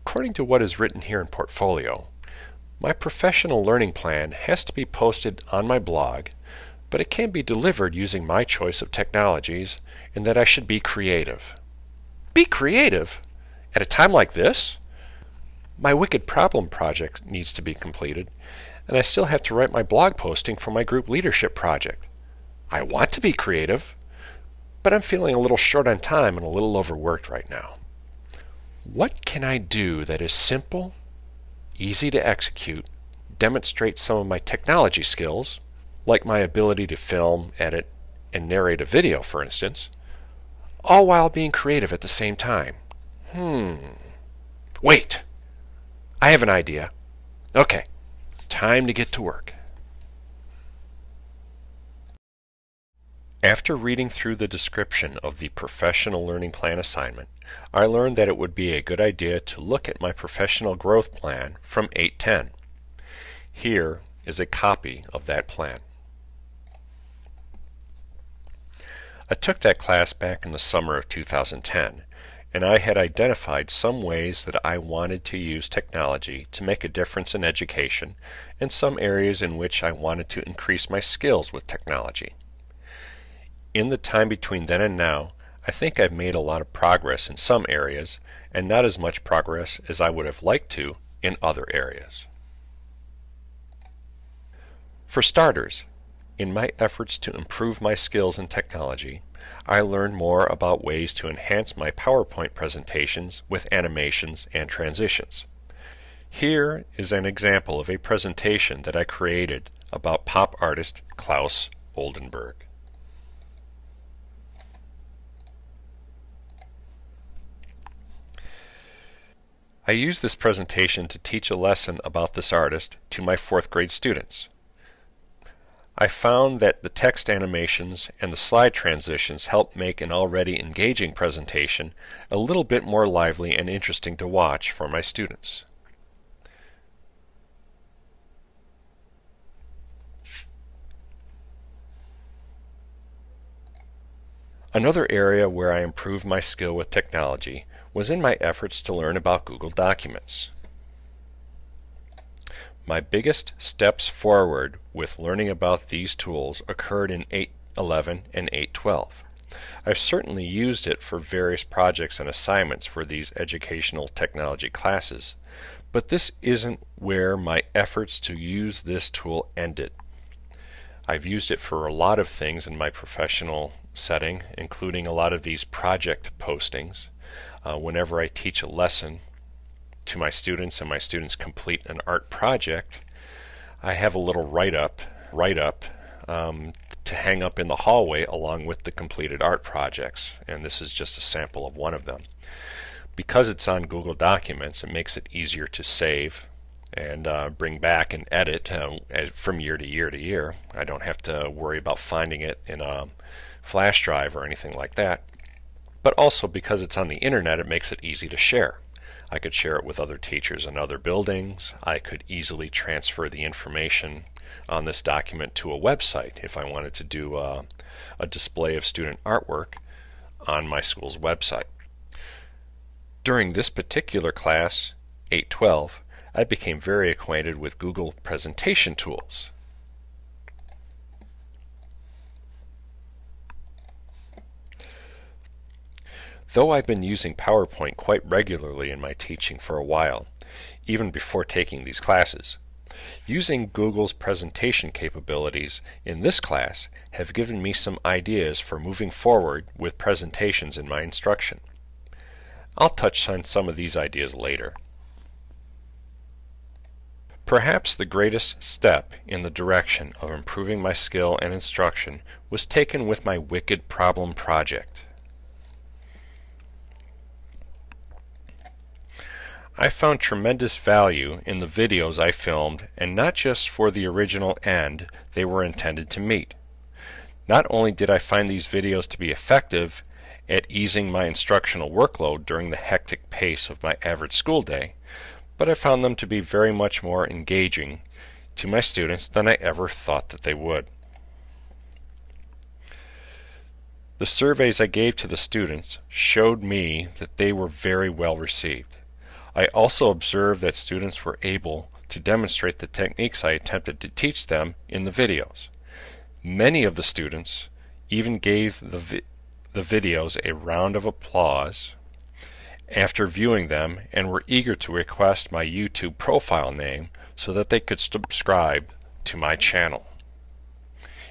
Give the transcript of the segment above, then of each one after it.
According to what is written here in Portfolio, my professional learning plan has to be posted on my blog, but it can be delivered using my choice of technologies, and that I should be creative. Be creative? At a time like this? My wicked problem project needs to be completed, and I still have to write my blog posting for my group leadership project. I want to be creative, but I'm feeling a little short on time and a little overworked right now. What can I do that is simple, easy to execute, demonstrates some of my technology skills, like my ability to film, edit, and narrate a video, for instance, all while being creative at the same time? Wait! I have an idea. Okay, time to get to work. After reading through the description of the professional learning plan assignment, I learned that it would be a good idea to look at my professional growth plan from 810. Here is a copy of that plan. I took that class back in the summer of 2010, and I had identified some ways that I wanted to use technology to make a difference in education and some areas in which I wanted to increase my skills with technology. In the time between then and now, I think I've made a lot of progress in some areas and not as much progress as I would have liked to in other areas. For starters, in my efforts to improve my skills in technology, I learned more about ways to enhance my PowerPoint presentations with animations and transitions. Here is an example of a presentation that I created about pop artist Klaus Oldenburg. I used this presentation to teach a lesson about this artist to my 4th grade students. I found that the text animations and the slide transitions helped make an already engaging presentation a little bit more lively and interesting to watch for my students. Another area where I improved my skill with technology was in my efforts to learn about Google Documents. My biggest steps forward with learning about these tools occurred in 811 and 812. I've certainly used it for various projects and assignments for these educational technology classes, but this isn't where my efforts to use this tool ended. I've used it for a lot of things in my professional setting, including a lot of these project postings. Whenever I teach a lesson to my students and my students complete an art project, I have a little write-up to hang up in the hallway along with the completed art projects, and this is just a sample of one of them. Because it's on Google Documents, it makes it easier to save and bring back and edit from year to year to year. I don't have to worry about finding it in a flash drive or anything like that. But also because it's on the internet, it makes it easy to share. I could share it with other teachers in other buildings. I could easily transfer the information on this document to a website if I wanted to do a display of student artwork on my school's website. During this particular class, 812, I became very acquainted with Google presentation tools. Though I've been using PowerPoint quite regularly in my teaching for a while, even before taking these classes, using Google's presentation capabilities in this class have given me some ideas for moving forward with presentations in my instruction. I'll touch on some of these ideas later. Perhaps the greatest step in the direction of improving my skill and instruction was taken with my wicked problem project. I found tremendous value in the videos I filmed, and not just for the original end they were intended to meet. Not only did I find these videos to be effective at easing my instructional workload during the hectic pace of my average school day, but I found them to be very much more engaging to my students than I ever thought that they would. The surveys I gave to the students showed me that they were very well received. I also observed that students were able to demonstrate the techniques I attempted to teach them in the videos. Many of the students even gave the videos a round of applause after viewing them and were eager to request my YouTube profile name so that they could subscribe to my channel.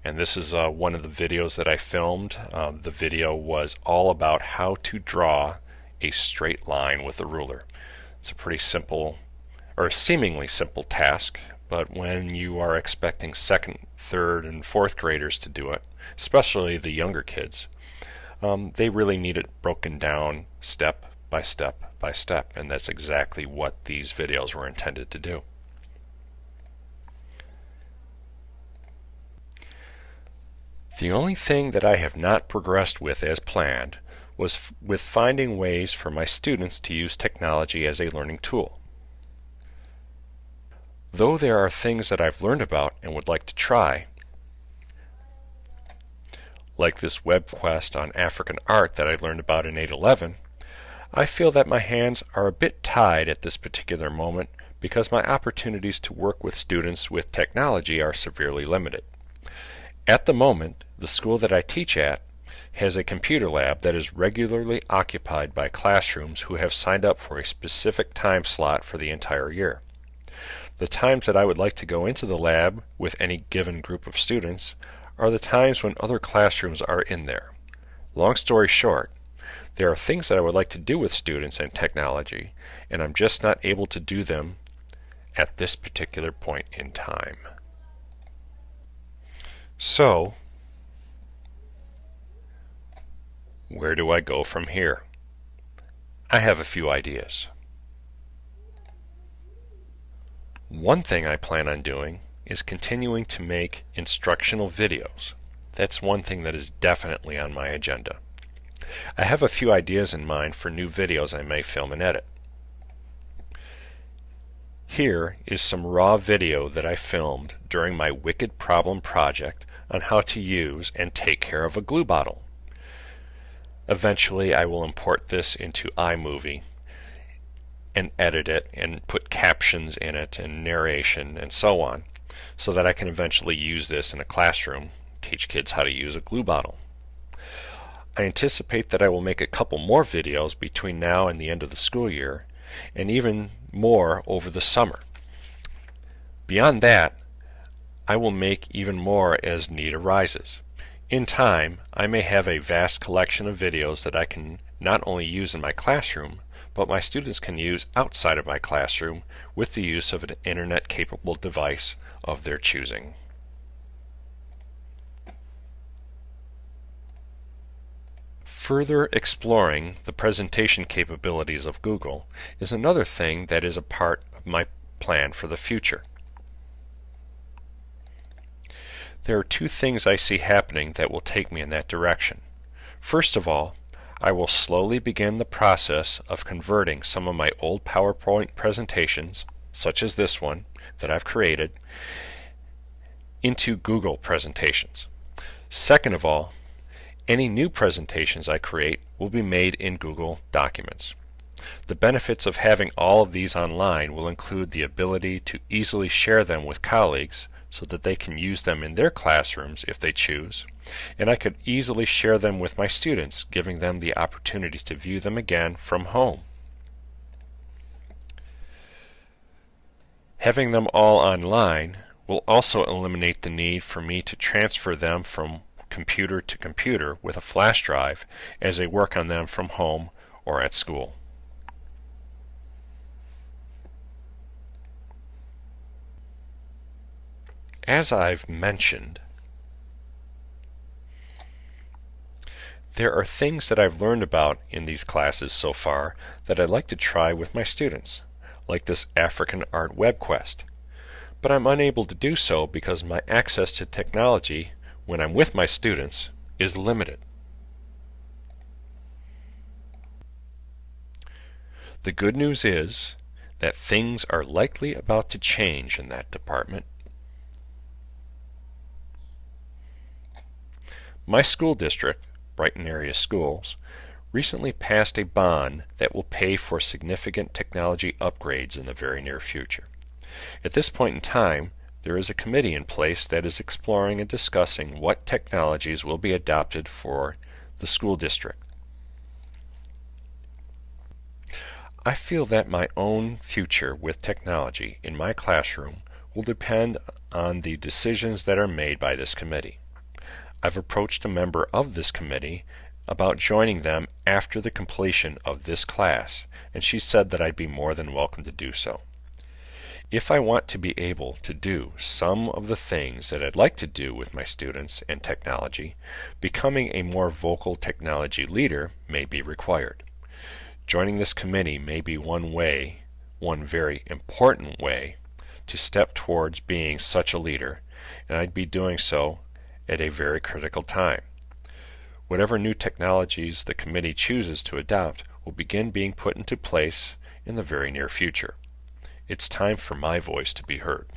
And this is one of the videos that I filmed. The video was all about how to draw a straight line with a ruler. It's a pretty simple, or a seemingly simple task, but when you are expecting second, third, and fourth graders to do it, especially the younger kids, they really need it broken down step by step by step, and that's exactly what these videos were intended to do. The only thing that I have not progressed with as planned was with finding ways for my students to use technology as a learning tool. Though there are things that I've learned about and would like to try, like this web quest on African art that I learned about in 811, I feel that my hands are a bit tied at this particular moment because my opportunities to work with students with technology are severely limited. At the moment, the school that I teach at has a computer lab that is regularly occupied by classrooms who have signed up for a specific time slot for the entire year. The times that I would like to go into the lab with any given group of students are the times when other classrooms are in there. Long story short, there are things that I would like to do with students and technology, and I'm just not able to do them at this particular point in time. So, where do I go from here? I have a few ideas. One thing I plan on doing is continuing to make instructional videos. That's one thing that is definitely on my agenda. I have a few ideas in mind for new videos I may film and edit. Here is some raw video that I filmed during my Wicked Problem project on how to use and take care of a glue bottle. Eventually I will import this into iMovie and edit it and put captions in it and narration and so on, so that I can eventually use this in a classroom, teach kids how to use a glue bottle. I anticipate that I will make a couple more videos between now and the end of the school year, and even more over the summer. Beyond that, I will make even more as need arises. In time, I may have a vast collection of videos that I can not only use in my classroom, but my students can use outside of my classroom with the use of an internet-capable device of their choosing. Further exploring the presentation capabilities of Google is another thing that is a part of my plan for the future. There are two things I see happening that will take me in that direction. First of all, I will slowly begin the process of converting some of my old PowerPoint presentations, such as this one that I've created, into Google presentations. Second of all, any new presentations I create will be made in Google Documents. The benefits of having all of these online will include the ability to easily share them with colleagues so that they can use them in their classrooms if they choose, and I could easily share them with my students, giving them the opportunity to view them again from home. Having them all online will also eliminate the need for me to transfer them from computer to computer with a flash drive as they work on them from home or at school. As I've mentioned, there are things that I've learned about in these classes so far that I'd like to try with my students, like this African art web quest. But I'm unable to do so because my access to technology when I'm with my students is limited. The good news is that things are likely about to change in that department. My school district, Brighton area schools, recently passed a bond that will pay for significant technology upgrades in the very near future. At this point in time, there is a committee in place that is exploring and discussing what technologies will be adopted for the school district. I feel that my own future with technology in my classroom will depend on the decisions that are made by this committee. I've approached a member of this committee about joining them after the completion of this class, and she said that I'd be more than welcome to do so. If I want to be able to do some of the things that I'd like to do with my students and technology, becoming a more vocal technology leader may be required. Joining this committee may be one way, one very important way, to step towards being such a leader, and I'd be doing so at a very critical time. Whatever new technologies the committee chooses to adopt will begin being put into place in the very near future. It's time for my voice to be heard.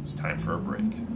It's time for a break.